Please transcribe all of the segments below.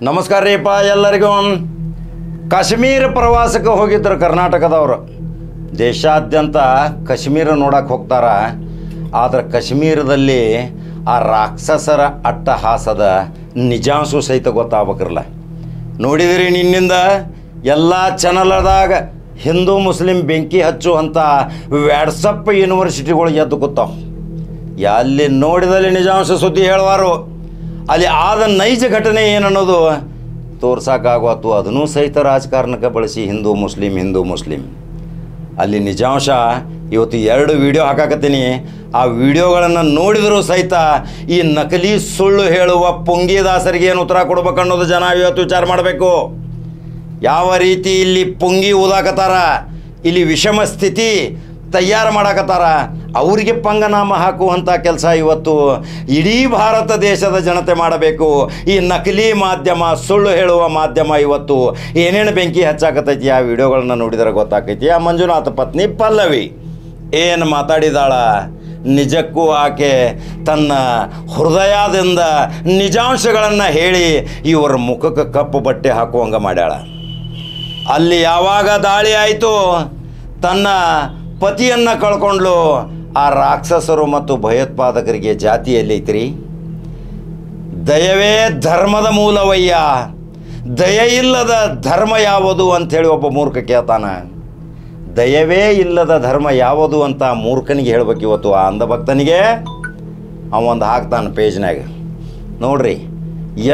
ನಮಸ್ಕಾರ ರೀಪ ಎಲ್ಲರಿಗೂ. ಕಾಶ್ಮೀರ ಪ್ರವಾಸಕ್ಕೆ ಹೋಗಿದ್ರು ಕರ್ನಾಟಕದವರು. ದೇಶಾದ್ಯಂತ ಕಾಶ್ಮೀರ ನೋಡಕ್ಕೆ ಹೋಗ್ತಾರ. ಆದರೆ ಕಾಶ್ಮೀರದಲ್ಲಿ ಆ ರಾಕ್ಷಸರ ಅಟ್ಟಹಾಸದ ನಿಜಾಂಶ ಸಹಿತ ಗೊತ್ತಾಗಬೇಕಿರಲ್ಲ. ನೋಡಿದಿರಿ ನಿನ್ನಿಂದ ಎಲ್ಲ ಚಾನಲ್ದಾಗ ಹಿಂದೂ ಮುಸ್ಲಿಂ ಬೆಂಕಿ ಹಚ್ಚುವಂಥ ವ್ಯಾಟ್ಸಪ್ ಯೂನಿವರ್ಸಿಟಿಗಳು ಎದ್ದು ಕೂತಾವ. ಎಲ್ಲಿ ನೋಡಿದಲ್ಲಿ ನಿಜಾಂಶ ಸುದ್ದಿ ಹೇಳುವಾರು. ಅಲ್ಲಿ ಆದ ನೈಜ ಘಟನೆ ಏನನ್ನೋದು ತೋರ್ಸೋಕ್ಕಾಗತ್ತು. ಅದನ್ನೂ ಸಹಿತ ರಾಜಕಾರಣಕ್ಕೆ ಬಳಸಿ ಹಿಂದೂ ಮುಸ್ಲಿಂ. ಅಲ್ಲಿ ನಿಜಾಂಶ ಇವತ್ತು 2 ವಿಡಿಯೋ ಹಾಕಾಕತ್ತೀನಿ. ಆ ವಿಡಿಯೋಗಳನ್ನು ನೋಡಿದರೂ ಸಹಿತ ಈ ನಕಲಿ ಸುಳ್ಳು ಹೇಳುವ ಪುಂಗಿದಾಸರಿಗೆ ಏನು ಉತ್ತರ ಕೊಡ್ಬೇಕನ್ನೋದು ಜನ ಇವತ್ತು ವಿಚಾರ ಮಾಡಬೇಕು. ಯಾವ ರೀತಿ ಇಲ್ಲಿ ಪುಂಗಿ ಊದಾಕತ್ತಾರ, ಇಲ್ಲಿ ವಿಷಮ ಸ್ಥಿತಿ ತಯಾರು ಮಾಡಾಕತ್ತಾರ, ಅವರಿಗೆ ಪಂಗನಾಮ ಹಾಕುವಂಥ ಕೆಲಸ ಇವತ್ತು ಇಡೀ ಭಾರತ ದೇಶದ ಜನತೆ ಮಾಡಬೇಕು. ಈ ನಕಲಿ ಮಾಧ್ಯಮ, ಸುಳ್ಳು ಹೇಳುವ ಮಾಧ್ಯಮ ಇವತ್ತು ಏನೇನು ಬೆಂಕಿ ಹಚ್ಚಾಕತ್ತೈತಿ ಆ ವಿಡಿಯೋಗಳನ್ನ ನೋಡಿದರೆ ಗೊತ್ತಾಕೈತಿ. ಆ ಮಂಜುನಾಥ ಪತ್ನಿ ಪಲ್ಲವಿ ಏನು ಮಾತಾಡಿದಾಳ, ನಿಜಕ್ಕೂ ಆಕೆ ತನ್ನ ಹೃದಯದಿಂದ ನಿಜಾಂಶಗಳನ್ನು ಹೇಳಿ ಇವರ ಮುಖಕ್ಕೆ ಕಪ್ಪು ಬಟ್ಟೆ ಹಾಕುವಂಗೆ ಮಾಡ್ಯಾಳ. ಅಲ್ಲಿ ಯಾವಾಗ ದಾಳಿ ಆಯಿತು, ತನ್ನ ಪತಿಯನ್ನು ಕಳ್ಕೊಂಡ್ಲು. ಆ ರಾಕ್ಷಸರು ಮತ್ತು ಭಯೋತ್ಪಾದಕರಿಗೆ ಜಾತಿ ಎಲ್ಲೈತ್ರಿ? ದಯವೇ ಧರ್ಮದ ಮೂಲವಯ್ಯ, ದಯ ಇಲ್ಲದ ಧರ್ಮ ಯಾವುದು ಅಂಥೇಳಿ ಒಬ್ಬ ಮೂರ್ಖ ಕೇಳ್ತಾನ. ದಯವೇ ಇಲ್ಲದ ಧರ್ಮ ಯಾವುದು ಅಂತ ಮೂರ್ಖನಿಗೆ ಹೇಳ್ಬೇಕು. ಇವತ್ತು ಆ ಅಂಧಭಕ್ತನಿಗೆ ಅವೊಂದು ಹಾಕ್ತಾನೆ ಪೇಜ್ನಾಗ. ನೋಡ್ರಿ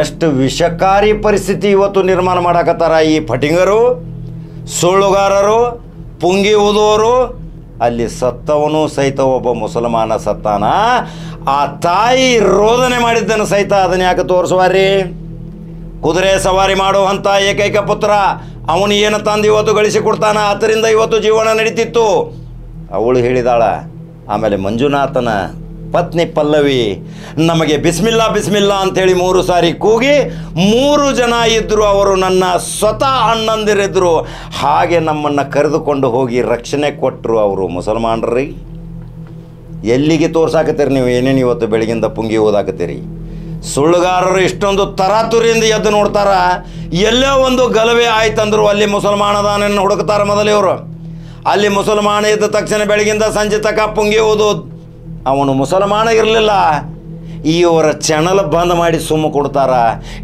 ಎಷ್ಟು ವಿಷಕಾರಿ ಪರಿಸ್ಥಿತಿ ಇವತ್ತು ನಿರ್ಮಾಣ ಮಾಡಾಕತ್ತಾರ ಈ ಫಟಿಂಗರು, ಸುಳ್ಳುಗಾರರು, ಪುಂಗಿ ಊದುವವರು. ಅಲ್ಲಿ ಸತ್ತವನು ಸಹಿತ ಒಬ್ಬ ಮುಸಲ್ಮಾನ ಸತ್ತಾನ. ಆ ತಾಯಿ ರೋದನೆ ಮಾಡಿದ್ದನ್ನು ಸಹಿತ ಅದನ್ನ ಯಾಕೆ ತೋರಿಸುವಾರಿ? ಕುದುರೆ ಸವಾರಿ ಮಾಡುವಂಥ ಏಕೈಕ ಪುತ್ರ ಅವನು ಏನು ತಂದು ಇವತ್ತು ಗಳಿಸಿಕೊಡ್ತಾನ, ಅದರಿಂದ ಇವತ್ತು ಜೀವನ ನಡೀತಿತ್ತು. ಅವಳು ಹೇಳಿದಾಳ. ಆಮೇಲೆ ಮಂಜುನಾಥನ ಪತ್ನಿ ಪಲ್ಲವಿ ನಮಗೆ ಬಿಸ್ಮಿಲ್ಲಾ ಅಂಥೇಳಿ 3 ಸಾರಿ ಕೂಗಿ 3 ಜನ ಇದ್ದರು. ಅವರು ನನ್ನ ಸ್ವತಃ ಅಣ್ಣಂದಿರಿದ್ದರು. ಹಾಗೆ ನಮ್ಮನ್ನು ಕರೆದುಕೊಂಡು ಹೋಗಿ ರಕ್ಷಣೆ ಕೊಟ್ಟರು. ಅವರು ಮುಸಲ್ಮಾನರಿ. ಎಲ್ಲಿಗೆ ತೋರ್ಸಾಕತ್ತೀರಿ ನೀವು? ಏನೇನು ಇವತ್ತು ಬೆಳಗಿಂದ ಪುಂಗಿ ಓದಾಕತ್ತೀರಿ? ಸುಳ್ಳುಗಾರರು ಇಷ್ಟೊಂದು ತರಾತುರಿಯಿಂದ ಎದ್ದು ನೋಡ್ತಾರ. ಎಲ್ಲೋ ಒಂದು ಗಲಭೆ ಆಯ್ತಂದ್ರು ಅಲ್ಲಿ ಮುಸಲ್ಮಾನದಾನನ್ನು ಹುಡುಕ್ತಾರೆ ಮೊದಲು ಇವರು. ಅಲ್ಲಿ ಮುಸಲ್ಮಾನ ಇದ್ದ ತಕ್ಷಣ ಬೆಳಗಿಂದ ಸಂಜೆ ತನಕ ಪುಂಗಿ ಓದೋದು. ಅವನು ಮುಸಲ್ಮಾನ ಇರಲಿಲ್ಲ. ಇವರ ಚಾನಲ್ ಬಂದ್ ಮಾಡಿ ಸುಮ್ಮ ಕೊಡ್ತಾರ.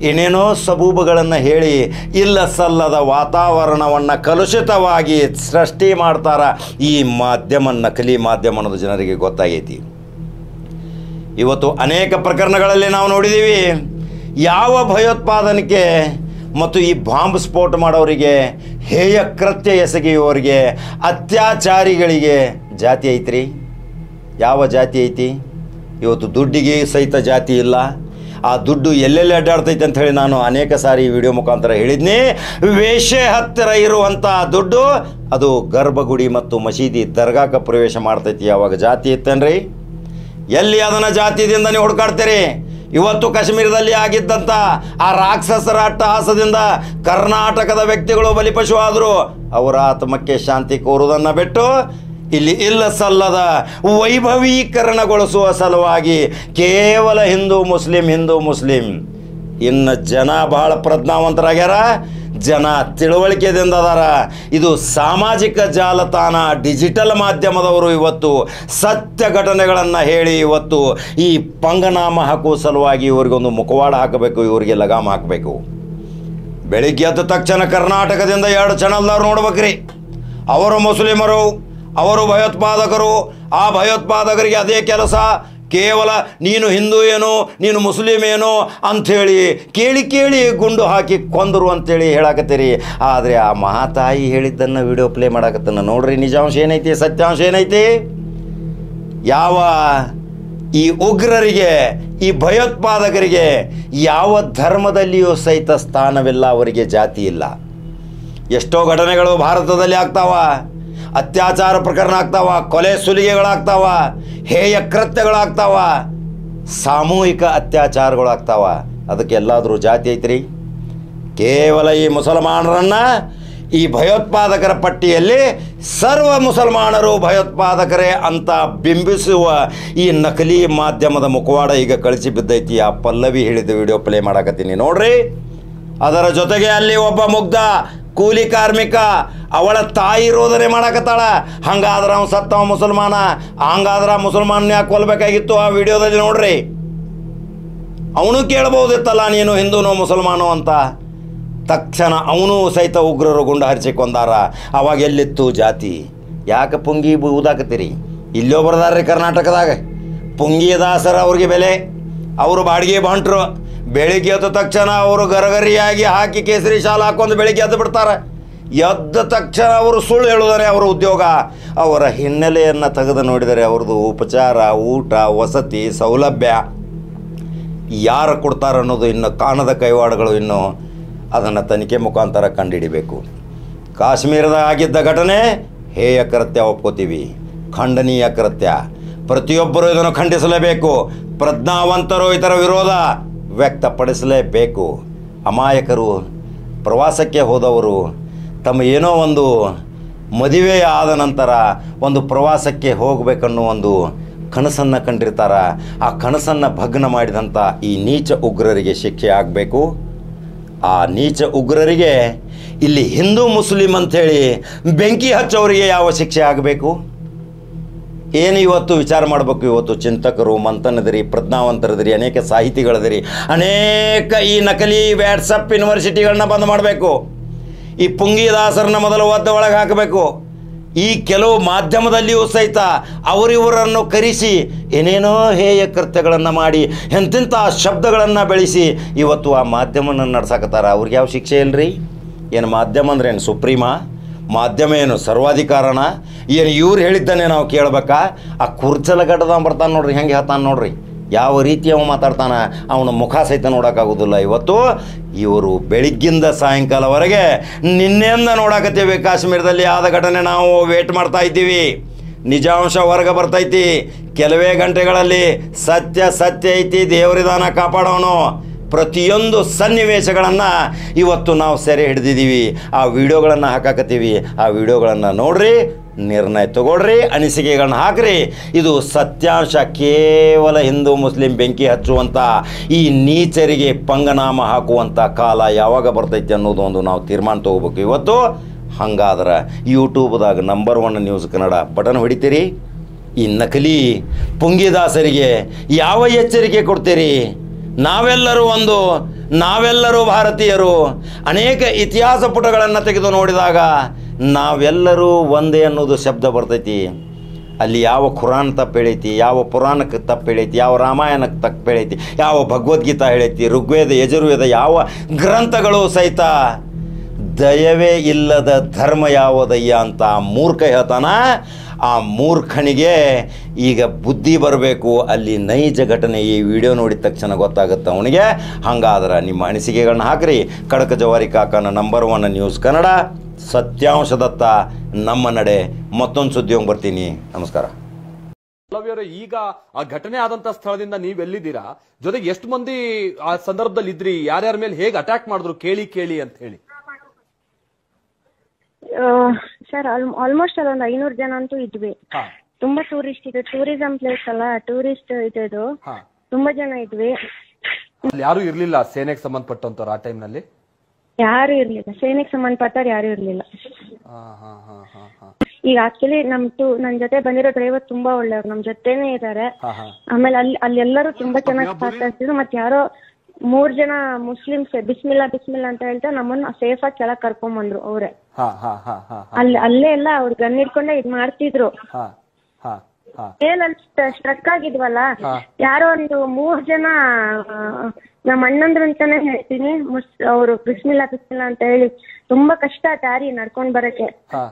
ಏನೇನೋ ಸಬೂಬುಗಳನ್ನು ಹೇಳಿ ಇಲ್ಲ ಸಲ್ಲದ ವಾತಾವರಣವನ್ನು ಕಲುಷಿತವಾಗಿ ಸೃಷ್ಟಿ ಮಾಡ್ತಾರ. ಈ ಮಾಧ್ಯಮ ನಕಲಿ ಮಾಧ್ಯಮ ಅನ್ನೋದು ಜನರಿಗೆ ಗೊತ್ತಾಗೈತಿ. ಇವತ್ತು ಅನೇಕ ಪ್ರಕರಣಗಳಲ್ಲಿ ನಾವು ನೋಡಿದ್ದೀವಿ. ಯಾವ ಭಯೋತ್ಪಾದನೆಗೆ ಮತ್ತು ಈ ಬಾಂಬ್ ಸ್ಫೋಟ ಮಾಡೋರಿಗೆ, ಹೇಯ ಕೃತ್ಯ ಎಸಗಿಯುವವರಿಗೆ, ಅತ್ಯಾಚಾರಿಗಳಿಗೆ ಜಾತಿ ಐತ್ರಿ? ಯಾವ ಜಾತಿ ಐತಿ? ಇವತ್ತು ದುಡ್ಡಿಗೆ ಸಹಿತ ಜಾತಿ ಇಲ್ಲ. ಆ ದುಡ್ಡು ಎಲ್ಲೆಲ್ಲಿ ಅಡ್ಡಾಡ್ತೈತೆ ಅಂತ ಹೇಳಿ ನಾನು ಅನೇಕ ಸಾರಿ ವಿಡಿಯೋ ಮುಖಾಂತರ ಹೇಳಿದ್ನಿ. ವೇಷೆ ಹತ್ತಿರ ಇರುವಂಥ ದುಡ್ಡು ಅದು ಗರ್ಭಗುಡಿ ಮತ್ತು ಮಸೀದಿ ದರ್ಗಾಕ್ಕೆ ಪ್ರವೇಶ ಮಾಡ್ತೈತಿ. ಯಾವಾಗ ಜಾತಿ ಇತ್ತೇನ್ರಿ? ಎಲ್ಲಿ ಅದನ್ನು ಜಾತಿಯಿಂದ ನೀವು ಹುಡುಕಾಡ್ತೀರಿ? ಇವತ್ತು ಕಾಶ್ಮೀರದಲ್ಲಿ ಆಗಿದ್ದಂಥ ಆ ರಾಕ್ಷಸರ ಅಟ್ಟಹಾಸದಿಂದ ಕರ್ನಾಟಕದ ವ್ಯಕ್ತಿಗಳು ಬಲಿಪಶು ಆದರು. ಅವರ ಆತ್ಮಕ್ಕೆ ಶಾಂತಿ ಕೋರುವುದನ್ನು ಬಿಟ್ಟು ಇಲ್ಲಿ ಇಲ್ಲ ಸಲ್ಲದ ವೈಭವೀಕರಣಗೊಳಿಸುವ ಸಲುವಾಗಿ ಕೇವಲ ಹಿಂದೂ ಮುಸ್ಲಿಂ. ಇನ್ನು ಜನ ಭಾಳ ಪ್ರಜ್ಞಾವಂತರಾಗ್ಯಾರ, ಜನ ತಿಳುವಳಿಕೆದಿಂದ ಅದಾರ. ಇದು ಸಾಮಾಜಿಕ ಜಾಲತಾಣ, ಡಿಜಿಟಲ್ ಮಾಧ್ಯಮದವರು ಇವತ್ತು ಸತ್ಯ ಘಟನೆಗಳನ್ನು ಹೇಳಿ ಇವತ್ತು ಈ ಪಂಗನಾಮ ಹಾಕುವ ಸಲುವಾಗಿ ಇವರಿಗೊಂದು ಮುಖವಾಡ ಹಾಕಬೇಕು, ಇವರಿಗೆ ಲಗಾಮ ಹಾಕಬೇಕು. ಬೆಳಿಗ್ಗೆ ಎದ್ದ ತಕ್ಷಣ ಕರ್ನಾಟಕದಿಂದ 2 ಚಾನಲ್ದವ್ರು ನೋಡ್ಬೇಕ್ರಿ. ಅವರು ಮುಸ್ಲಿಮರು, ಅವರು ಭಯೋತ್ಪಾದಕರು. ಆ ಭಯೋತ್ಪಾದಕರಿಗೆ ಅದೇ ಕೆಲಸ. ಕೇವಲ ನೀನು ಹಿಂದೂ ಏನೋ, ನೀನು ಮುಸ್ಲಿಂ ಏನೋ ಅಂಥೇಳಿ ಕೇಳಿ ಗುಂಡು ಹಾಕಿ ಕೊಂದರು ಅಂಥೇಳಿ ಹೇಳಾಕತ್ತೀರಿ. ಆದರೆ ಆ ಮಹಾತಾಯಿ ಹೇಳಿದ್ದನ್ನು ವಿಡಿಯೋ ಪ್ಲೇ ಮಾಡಾಕತ್ತನ. ನೋಡ್ರಿ ನಿಜಾಂಶ ಏನೈತಿ, ಸತ್ಯಾಂಶ ಏನೈತಿ. ಯಾವ ಈ ಉಗ್ರರಿಗೆ, ಈ ಭಯೋತ್ಪಾದಕರಿಗೆ ಯಾವ ಧರ್ಮದಲ್ಲಿಯೂ ಸಹಿತ ಸ್ಥಾನವಿಲ್ಲ, ಅವರಿಗೆ ಜಾತಿ ಇಲ್ಲ. ಎಷ್ಟೋ ಘಟನೆಗಳು ಭಾರತದಲ್ಲಿ ಆಗ್ತಾವ. ಅತ್ಯಾಚಾರ ಪ್ರಕರಣ ಆಗ್ತಾವ, ಕೊಲೆ ಸುಲಿಗೆಗಳಾಗ್ತಾವ, ಹೇಯ ಕೃತ್ಯಗಳಾಗ್ತಾವ, ಸಾಮೂಹಿಕ ಅತ್ಯಾಚಾರಗಳಾಗ್ತಾವ. ಅದಕ್ಕೆಲ್ಲಾದರೂ ಜಾತಿ ಐತ್ರಿ? ಕೇವಲ ಈ ಮುಸಲ್ಮಾನರನ್ನು ಈ ಭಯೋತ್ಪಾದಕರ ಪಟ್ಟಿಯಲ್ಲಿ ಸರ್ವ ಮುಸಲ್ಮಾನರು ಭಯೋತ್ಪಾದಕರೇ ಅಂತ ಬಿಂಬಿಸುವ ಈ ನಕಲಿ ಮಾಧ್ಯಮದ ಮುಖವಾಡ ಈಗ ಕಳಿಸಿ ಬಿದ್ದೈತಿ. ಆ ಪಲ್ಲವಿ ಹೇಳಿದ ವಿಡಿಯೋ ಪ್ಲೇ ಮಾಡಾಕತ್ತೀನಿ ನೋಡ್ರಿ. ಅದರ ಜೊತೆಗೆ ಅಲ್ಲಿ ಒಬ್ಬ ಮುಗ್ಧ ಕೂಲಿ ಕಾರ್ಮಿಕ ಅವಳ ತಾಯಿ ರೋದನೆ ಮಾಡಕತ್ತಾಳ. ಹಂಗಾದ್ರೆ ಅವ್ನು ಸತ್ತವ ಮುಸಲ್ಮಾನ, ಹಂಗಾದ್ರೆ ಮುಸಲ್ಮಾನ ಯಾಕೆ ಕೊಲ್ಬೇಕಾಗಿತ್ತು? ಆ ವಿಡಿಯೋದಲ್ಲಿ ನೋಡ್ರಿ, ಅವನು ಕೇಳ್ಬೋದಿತ್ತಲ್ಲ ನೀನು ಹಿಂದೂನೋ ಮುಸಲ್ಮಾನೋ ಅಂತ. ತಕ್ಷಣ ಅವನು ಸಹಿತ ಉಗ್ರರು ಗುಂಡು ಹರಿಸಿಕೊಂಡಾರ. ಅವಾಗ ಎಲ್ಲಿತ್ತು ಜಾತಿ? ಯಾಕೆ ಪುಂಗಿ ಊದಾಕತ್ತೀರಿ? ಇಲ್ಲೋ ಬರ್ದಾರ್ರಿ ಕರ್ನಾಟಕದಾಗ ಪುಂಗಿ ದಾಸರ ಅವ್ರಿಗೆ ಬೆಲೆ. ಅವರು ಬಾಡಿಗೆ ಬಂಟ್ರು. ಬೆಳಿಗ್ಗೆ ಎದ್ದ ತಕ್ಷಣ ಅವರು ಗರಗರಿಯಾಗಿ ಹಾಕಿ ಕೇಸರಿ ಶಾಲ ಹಾಕೊಂಡು ಬೆಳಿಗ್ಗೆ ಎದ್ದು ಬಿಡ್ತಾರೆ. ಎದ್ದ ತಕ್ಷಣ ಅವರು ಸುಳ್ಳು ಹೇಳುತ್ತಾರೆ ಅವರ ಉದ್ಯೋಗ. ಅವರ ಹಿನ್ನೆಲೆಯನ್ನು ತೆಗೆದು ನೋಡಿದರೆ ಅವ್ರದ್ದು ಉಪಚಾರ, ಊಟ, ವಸತಿ, ಸೌಲಭ್ಯ ಯಾರು ಕೊಡ್ತಾರೆ ಅನ್ನೋದು ಇನ್ನು ಕಾಣದ ಕೈವಾಡಗಳು. ಇನ್ನು ಅದನ್ನು ತನಿಖೆ ಮುಖಾಂತರ ಕಂಡುಹಿಡಿಬೇಕು. ಕಾಶ್ಮೀರದ ಆಗಿದ್ದ ಘಟನೆ ಹೇಯ ಕೃತ್ಯ, ಒಪ್ಕೋತೀವಿ, ಖಂಡನೀಯ ಕೃತ್ಯ. ಪ್ರತಿಯೊಬ್ಬರೂ ಇದನ್ನು ಖಂಡಿಸಲೇಬೇಕು. ಪ್ರಜ್ಞಾವಂತರು ಇದರ ವಿರೋಧ ವ್ಯಕ್ತಪಡಿಸಲೇಬೇಕು. ಅಮಾಯಕರು, ಪ್ರವಾಸಕ್ಕೆ ಹೋದವರು ತಮ್ಮ ಏನೋ ಒಂದು ಮದುವೆ ಆದ ನಂತರ ಒಂದು ಪ್ರವಾಸಕ್ಕೆ ಹೋಗಬೇಕನ್ನೋ ಒಂದು ಕನಸನ್ನು ಕಂಡಿರ್ತಾರೆ. ಆ ಕನಸನ್ನು ಭಗ್ನ ಮಾಡಿದಂಥ ಈ ನೀಚ ಉಗ್ರರಿಗೆ ಶಿಕ್ಷೆ ಆಗಬೇಕು. ಆ ನೀಚ ಉಗ್ರರಿಗೆ ಇಲ್ಲಿ ಹಿಂದೂ ಮುಸ್ಲಿಂ ಅಂಥೇಳಿ ಬೆಂಕಿ ಹಚ್ಚೋರಿಗೆ ಯಾವ ಶಿಕ್ಷೆ ಆಗಬೇಕು? ಏನು ಇವತ್ತು ವಿಚಾರ ಮಾಡಬೇಕು. ಇವತ್ತು ಚಿಂತಕರು, ಮಂಥನದಿರಿ, ಪ್ರಜ್ಞಾವಂತರದಿರಿ, ಅನೇಕ ಸಾಹಿತಿಗಳದಿರಿ, ಅನೇಕ ಈ ನಕಲಿ ವ್ಯಾಟ್ಸಪ್ ಯೂನಿವರ್ಸಿಟಿಗಳನ್ನ ಬಂದ್ ಮಾಡಬೇಕು. ಈ ಪುಂಗಿದಾಸರನ್ನ ಮೊದಲು ಒದ್ದ ಒಳಗೆ ಹಾಕಬೇಕು. ಈ ಕೆಲವು ಮಾಧ್ಯಮದಲ್ಲಿಯೂ ಸಹಿತ ಅವರಿವರನ್ನು ಕರೆಸಿ ಏನೇನೋ ಹೇಯ ಕೃತ್ಯಗಳನ್ನು ಮಾಡಿ ಎಂತೆಂಥ ಶಬ್ದಗಳನ್ನು ಬೆಳೆಸಿ ಇವತ್ತು ಆ ಮಾಧ್ಯಮವನ್ನು ನಡ್ಸಾಕತ್ತಾರ. ಅವ್ರಿಗೆ ಯಾವ ಶಿಕ್ಷೆ ಇಲ್ಲರಿ? ಏನು ಮಾಧ್ಯಮ ಅಂದ್ರೆ ಏನು ಸುಪ್ರೀಮಾ? ಮಾಧ್ಯಮ ಏನು ಸರ್ವಾಧಿಕಾರನ? ಏನು ಇವ್ರು ಹೇಳಿದ್ದಾನೆ ನಾವು ಕೇಳಬೇಕಾ? ಆ ಕುರ್ಚಲಗಡ್ಡದ ಬರ್ತಾನೆ ನೋಡ್ರಿ, ಹೆಂಗೆ ಹೇಳ್ತಾನೆ ನೋಡ್ರಿ, ಯಾವ ರೀತಿ ಅವ ಮಾತಾಡ್ತಾನೆ, ಅವನ ಮುಖ ಸಹಿತ ನೋಡೋಕ್ಕಾಗೋದಿಲ್ಲ. ಇವತ್ತು ಇವರು ಬೆಳಿಗ್ಗಿಂದ ಸಾಯಂಕಾಲವರೆಗೆ ನಿನ್ನೆಯಿಂದ ನೋಡಕತ್ತೀವಿ. ಕಾಶ್ಮೀರದಲ್ಲಿ ಆದ ಘಟನೆ ನಾವು ವೇಟ್ ಮಾಡ್ತಾ ಇದ್ದೀವಿ. ನಿಜಾಂಶ ಹೊರಗೆ ಬರ್ತೈತಿ. ಕೆಲವೇ ಗಂಟೆಗಳಲ್ಲಿ ಸತ್ಯ ಐತಿ. ದೇವರಿದಾನ ಕಾಪಾಡೋನು. ಪ್ರತಿಯೊಂದು ಸನ್ನಿವೇಶಗಳನ್ನು ಇವತ್ತು ನಾವು ಸೆರೆ ಹಿಡಿದಿದ್ದೀವಿ. ಆ ವಿಡಿಯೋಗಳನ್ನು ಹಾಕಾಕತ್ತೀವಿ. ಆ ವಿಡಿಯೋಗಳನ್ನು ನೋಡ್ರಿ, ನಿರ್ಣಯ ತಗೊಳ್ರಿ, ಅನಿಸಿಕೆಗಳನ್ನ ಹಾಕ್ರಿ. ಇದು ಸತ್ಯಾಂಶ. ಕೇವಲ ಹಿಂದೂ ಮುಸ್ಲಿಂ ಬೆಂಕಿ ಹಚ್ಚುವಂಥ ಈ ನೀಚರಿಗೆ ಪಂಗನಾಮ ಹಾಕುವಂಥ ಕಾಲ ಯಾವಾಗ ಬರ್ತೈತಿ ಅನ್ನೋದು ಒಂದು ನಾವು ತೀರ್ಮಾನ ತೊಗೋಬೇಕು ಇವತ್ತು. ಹಂಗಾದ್ರೆ ಯೂಟ್ಯೂಬ್ದಾಗ ನಂಬರ್ 1 ನ್ಯೂಸ್ ಕನ್ನಡ ಬಟನ್ ಹೊಡಿತೀರಿ. ಈ ನಕಲಿ ಪುಂಗಿದಾಸರಿಗೆ ಯಾವ ಎಚ್ಚರಿಕೆ ಕೊಡ್ತೀರಿ? ನಾವೆಲ್ಲರೂ ಭಾರತೀಯರು. ಅನೇಕ ಇತಿಹಾಸ ಪುಟಗಳನ್ನು ತೆಗೆದು ನೋಡಿದಾಗ ನಾವೆಲ್ಲರೂ ಒಂದೇ ಅನ್ನೋದು ಶಬ್ದ ಬರ್ತೈತಿ. ಅಲ್ಲಿ ಯಾವ ಖುರಾನ್ ತಪ್ಪು ಹೇಳೈತಿ, ಯಾವ ಪುರಾಣಕ್ಕೆ ತಪ್ಪು ಹೇಳೈತಿ, ಯಾವ ರಾಮಾಯಣಕ್ಕೆ ತಪ್ಪು ಹೇಳೈತಿ, ಯಾವ ಭಗವದ್ಗೀತಾ ಹೇಳೈತಿ, ಋಗ್ವೇದ, ಯಜುರ್ವೇದ, ಯಾವ ಗ್ರಂಥಗಳು ಸಹಿತ ದಯವೇ ಇಲ್ಲದ ಧರ್ಮ ಯಾವುದಯ್ಯ ಅಂತ ಮೂರ್ಖ ಹೇಳ್ತಾನ. ಆ ಮೂರ್ಖನಿಗೆ ಈಗ ಬುದ್ಧಿ ಬರಬೇಕು. ಅಲ್ಲಿ ನೈಜ ಘಟನೆ ಈ ವಿಡಿಯೋ ನೋಡಿದ ತಕ್ಷಣ ಗೊತ್ತಾಗುತ್ತೆ ಅವನಿಗೆ. ಹಂಗಾದ್ರೆ ನಿಮ್ಮ ಅನಿಸಿಕೆಗಳನ್ನ ಹಾಕ್ರಿ. ಖಡಕ ಜವಾರಿ ಕಾಕನ ನಂಬರ್ 1 ನ್ಯೂಸ್ ಕನ್ನಡ, ಸತ್ಯಾಂಶದತ್ತ ನಮ್ಮ ನಡೆ. ಮತ್ತೊಂದು ಸುದ್ದಿಯೋಗಿ ಬರ್ತೀನಿ. ನಮಸ್ಕಾರ. ಈಗ ಆ ಘಟನೆ ಆದಂತ ಸ್ಥಳದಿಂದ ನೀವೆಲ್ಲಿದ್ದೀರಾ? ಜೊತೆಗೆ ಎಷ್ಟು ಮಂದಿ ಆ ಸಂದರ್ಭದಲ್ಲಿ ಇದ್ರಿ? ಯಾರ್ಯಾರ ಮೇಲೆ ಹೇಗೆ ಅಟ್ಯಾಕ್ ಮಾಡಿದ್ರು ಕೇಳಿ ಅಂತ ಹೇಳಿ? ಸರ್ ಆಲ್ಮೋಸ್ಟ್ ಅಲ್ಲೊಂದು 500 ಜನ ಅಂತೂ ಇದ್ವಿ. ತುಂಬಾ ಟೂರಿಸ್ಟ್ ಇದೆ, ಟೂರಿಸಂ ಪ್ಲೇಸ್ ಅಲ್ಲ, ಟೂರಿಸ್ಟ್ ಇದು. ತುಂಬಾ ಜನ ಇದ್ವಿ. ಯಾರು ಇರ್ಲಿಲ್ಲ ಸೇನೆಗೆ ಸಂಬಂಧಪಟ್ಟಂತವ್ರು ಆ ಟೈಮ್ ನಲ್ಲಿ? ಯಾರು ಇರ್ಲಿಲ್ಲ, ಸೇನೆಗೆ ಸಂಬಂಧಪಟ್ಟವ್ರು ಯಾರು ಇರ್ಲಿಲ್ಲ. ಈಗ ಆಕ್ಚುಲಿ ನನ್ ಜೊತೆ ಬಂದಿರೋ ಡ್ರೈವರ್ ತುಂಬಾ ಒಳ್ಳೆಯವ್ರು, ನಮ್ ಜೊತೆನೆ ಇದಾರೆ. ಆಮೇಲೆ ಅಲ್ಲಿ ಎಲ್ಲರೂ ತುಂಬಾ ಚೆನ್ನಾಗಿ ಮಾತಾಡ್ತಿದ್ರು. ಮತ್ತೆ ಯಾರೋ 3 ಜನ ಮುಸ್ಲಿಮ್ಸ್ ಬಿಸ್ಮಿಲ್ಲಾ ಅಂತ ಹೇಳ್ತಾ ನಮ್ಮನ್ನ ಸೇಫ್ ಆಗಿ ಕೆಳಗ್ ಕರ್ಕೊಂಡ್ ಬಂದ್ರು ಅವ್ರೆ. ಅಲ್ಲೇ ಎಲ್ಲ ಅವ್ರ ಗನ್ ಹಿಡ್ಕೊಂಡೆ ಇದ್ ಮಾಡ್ತಿದ್ರು. ಮೇಲಲ್ಲಿ ಸ್ಟ್ರಕ್ ಆಗಿದ್ವಲ್ಲ, ಯಾರೋ ಒಂದು 3 ಜನ ನಮ್ಮ ಅಣ್ಣಂದ್ರು ಅಂತಾನೆ ಹೇಳ್ತೀನಿ, ಅವ್ರು ಬಿಸ್ಮಿಲ್ಲಾ ಅಂತ ಹೇಳಿ ತುಂಬಾ ಕಷ್ಟ ದಾರಿ ನಡ್ಕೊಂಡ್ ಬರಕ್ಕೆ.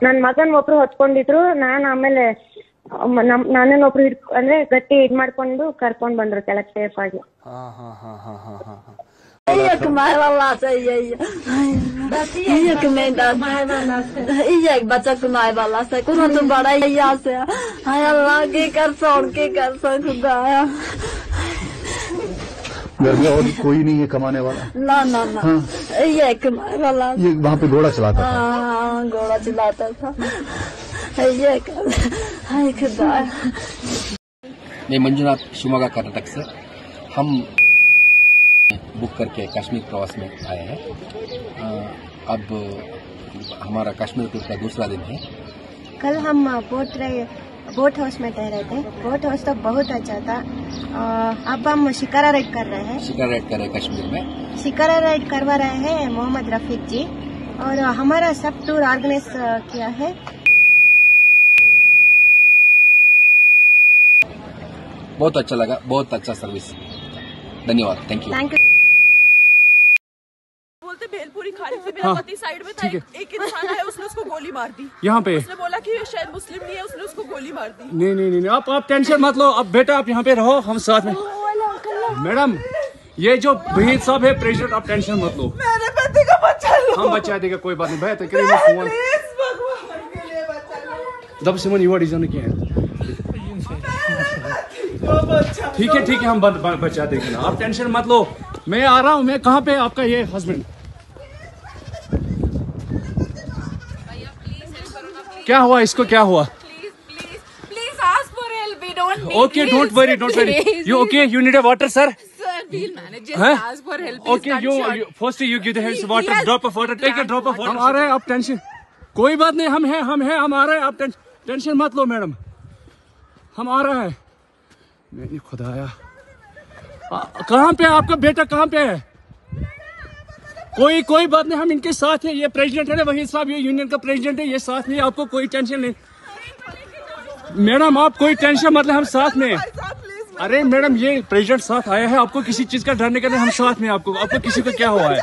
ನನ್ ಮಗನ್ ಒಬ್ರು ಹೊತ್ಕೊಂಡಿದ್ರು. ನಾನ್ ಆಮೇಲೆ ನಾನೇನೊಬ್ರು ಅಂದ್ರೆ ಗಟ್ಟಿ ಇದ್ ಮಾಡ್ಕೊಂಡು ಕರ್ಕೊಂಡ್ ಬಂದ್ರು ಕೆಳಗ್ ಸೇಫ್ ಆಗಿ. घर में और कोई नहीं है कमाने वाला? ना ये कमाने वाला। ये वहाँ पे घोड़ा चलाता था? हाँ, घोड़ा चलाता था। ये खुदा। मैं मंजुनाथ, शिवमोगा, कर्नाटक से। हम बुक करके कश्मीर प्रवास में आए हैं। अब हमारा कश्मीर टूर का दूसरा दिन है। कल हम बोट हाउस में ठहरे थे। बोट हाउस तो बहुत अच्छा था। अब हम शिकारा राइड कर रहे हैं। शिकारा राइड कर रहे हैं कश्मीर में। शिकारा राइड करवा रहे हैं मोहम्मद रफीक जी, और हमारा सब टूर ऑर्गेनाइज किया है। बहुत अच्छा लगा, बहुत अच्छा सर्विस। धन्यवाद, थैंक यू। बोलते भेलपुरी खाने से मेरा पति साइड में था, एक इंसान है, उसने उसको गोली मार दी यहाँ पे। उसने बोला कि ये शायद मुस्लिम नहीं है, उसने उसको गोली मार दी। नहीं, आप टेंशन मत लो। अब बेटा आप यहाँ पे रहो, हम साथ में। मैडम ये जो वहीद साहब है प्रेसिडेंट, आप टेंशन मत लो। मेरे पति का बच्चा लो। हम बचा देगा, कोई बात नहीं। भैया तो करेंगे फोन। दब सिमन युवा डिजाइन क्या है। ठीक है, हम बचा देंगे ना, आप टेंशन मत लो। मैं आ रहा हूँ। मैं कहाँ पे आपका ये हस्बैंड? क्या हुआ इसको, क्या हुआ? Please ask for help. We don't need Okay, don't worry. You okay? You need a water, sir? Sir, we'll manage. Just ask for help. Okay, you first you give the hands water, drop of water. Take a drop of water. हम आ रहे हैं, आप tension कोई बात नहीं। हम हैं, हम आ रहे हैं। आप टेंशन मत लो मैडम, हम आ रहे हैं। मैंने खुदाया, कहाँ पे आपका बेटा, कहाँ पे है? कोई बात नहीं, हम इनके साथ हैं। ये प्रेसिडेंट है ना वहीद साहब, ये यूनियन का प्रेसिडेंट है, ये साथ में। आपको कोई टेंशन नहीं मैडम, आप कोई टेंशन मत ले, हम साथ में। अरे मैडम ये प्रेसिडेंट साथ आया है, आपको किसी चीज का डरने का नहीं, हम साथ में। आपको किसी को क्या हुआ है?